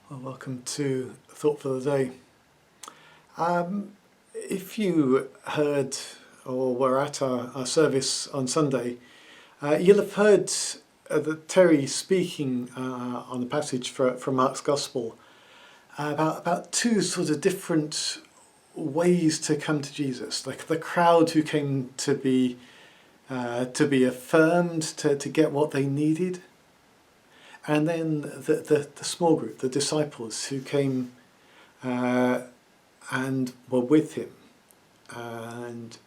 Well, welcome to Thought for the Day. If you heard or were at our service on Sunday, you'll have heard Terry speaking on the passage from Mark's Gospel about two sort of different ways to come to Jesus. Like the crowd who came to be affirmed, to get what they needed. And then the small group, the disciples who came and were with him and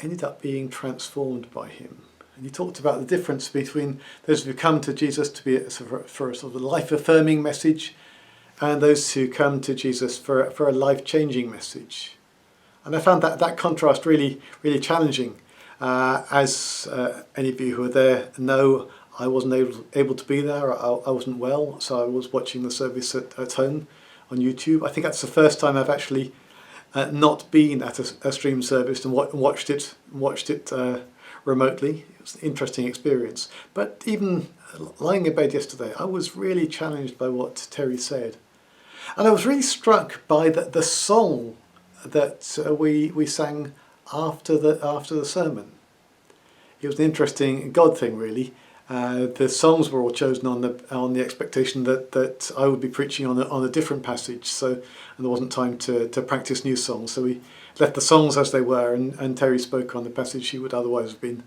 ended up being transformed by him. And he talked about the difference between those who come to Jesus to be for a sort of life-affirming message and those who come to Jesus for a life-changing message. And I found that contrast really, really challenging. As any of you who were there know, I wasn't able to be there. I wasn't well, so I was watching the service at home on YouTube. I think that's the first time I've actually not been at a stream service and watched it remotely. It was an interesting experience. But even lying in bed yesterday, I was really challenged by what Terry said, and I was really struck by the song that we sang after the sermon. It was an interesting God thing, really. The songs were all chosen on the expectation that I would be preaching on a different passage, and there wasn't time to practice new songs. So we left the songs as they were, and Terry spoke on the passage she would otherwise have been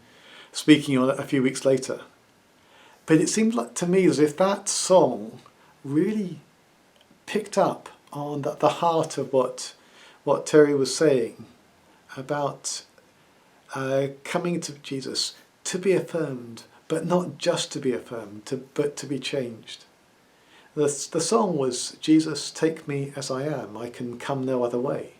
speaking on a few weeks later. But it seemed like to me as if that song really picked up on the heart of what Terry was saying about coming to Jesus to be affirmed, but not just to be affirmed, but to be changed. The song was, "Jesus, take me as I am, I can come no other way."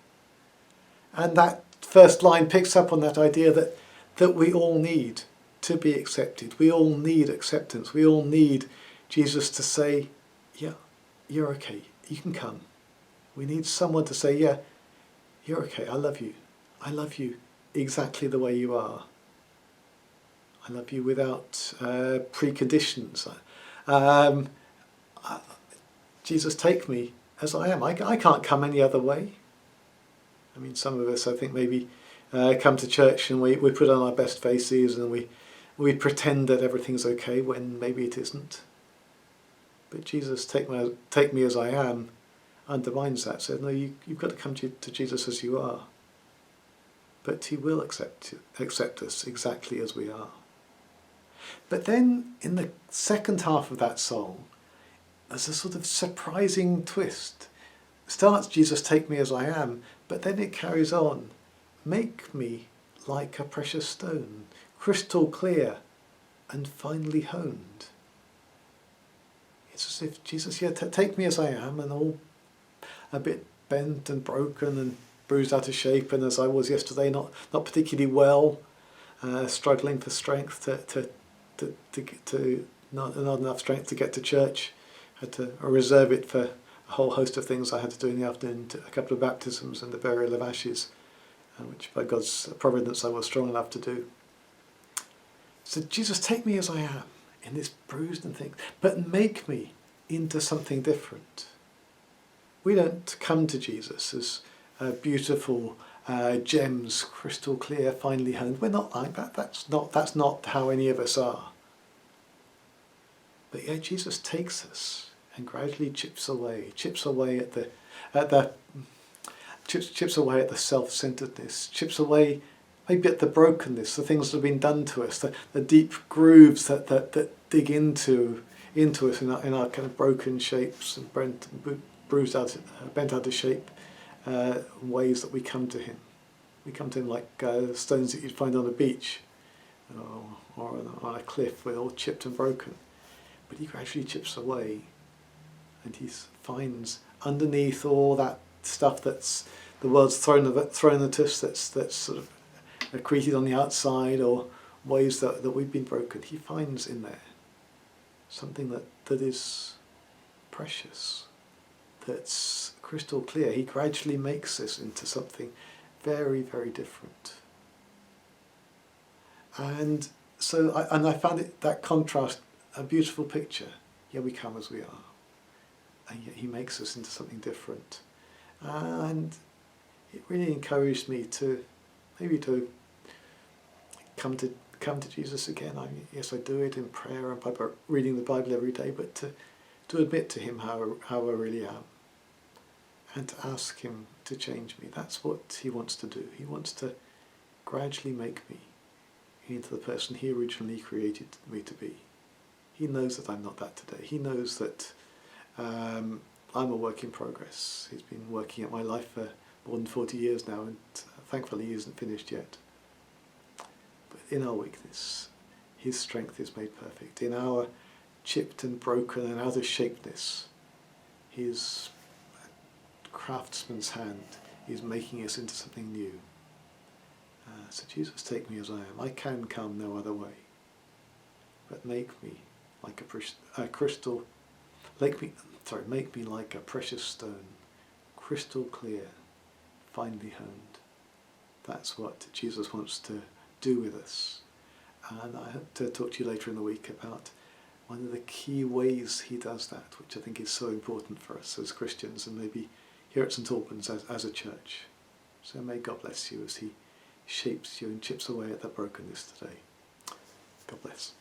And that first line picks up on that idea that we all need to be accepted. We all need acceptance. We all need Jesus to say, yeah, you're okay, you can come. We need someone to say, yeah, you're okay, I love you. I love you exactly the way you are. I love you without preconditions. Jesus, take me as I am. I can't come any other way. I mean, some of us, I think, maybe come to church and we put on our best faces and we pretend that everything's okay when maybe it isn't. But Jesus, take me as I am, undermines that. Says, no, you've got to come to Jesus as you are. But he will accept us exactly as we are. But then in the second half of that song, there's a sort of surprising twist. It starts, Jesus, take me as I am, but then it carries on. Make me like a precious stone, crystal clear and finely honed. It's as if Jesus, yeah, take me as I am, and all a bit bent and broken and bruised out of shape, and as I was yesterday, not particularly well, struggling for strength to not enough strength to get to church. Had to reserve it for a whole host of things I had to do in the afternoon, a couple of baptisms and the burial of ashes, which by God's providence I was strong enough to do. So Jesus, take me as I am, in this bruised and thing, but make me into something different. We don't come to Jesus as beautiful gems, crystal clear, finely honed. We're not like that. That's not how any of us are. But yeah, Jesus takes us and gradually chips away at the self-centeredness, chips away maybe at the brokenness, the things that have been done to us, the deep grooves that dig into us in our kind of broken shapes and bruised out, bent out of shape ways that we come to him. We come to him like stones that you'd find on a beach or on a cliff, where they're all chipped and broken. But he gradually chips away, and he finds underneath all that stuff that's the world's thrown at us, that's sort of accreted on the outside, or ways that we've been broken. He finds in there something that is precious, that's crystal clear. He gradually makes this into something very, very different. And so I found that contrast a beautiful picture. Yeah, we come as we are. and yet he makes us into something different. And it really encouraged me to come to Jesus again. Yes, I do it in prayer and by reading the Bible every day, but to admit to him how I really am, and to ask him to change me. That's what he wants to do. He wants to gradually make me into the person he originally created me to be. He knows that I'm not that today. He knows that I'm a work in progress. He's been working at my life for more than 40 years now, and thankfully he isn't finished yet. But in our weakness, his strength is made perfect. In our chipped and broken and out of shapedness, his craftsman's hand is making us into something new. So Jesus, take me as I am. I can come no other way. But make me like a crystal. Make me like a precious stone, crystal clear, finely honed. That's what Jesus wants to do with us. And I hope to talk to you later in the week about one of the key ways he does that, which I think is so important for us as Christians and maybe here at St Albans as a church. So may God bless you as he shapes you and chips away at that brokenness today. God bless.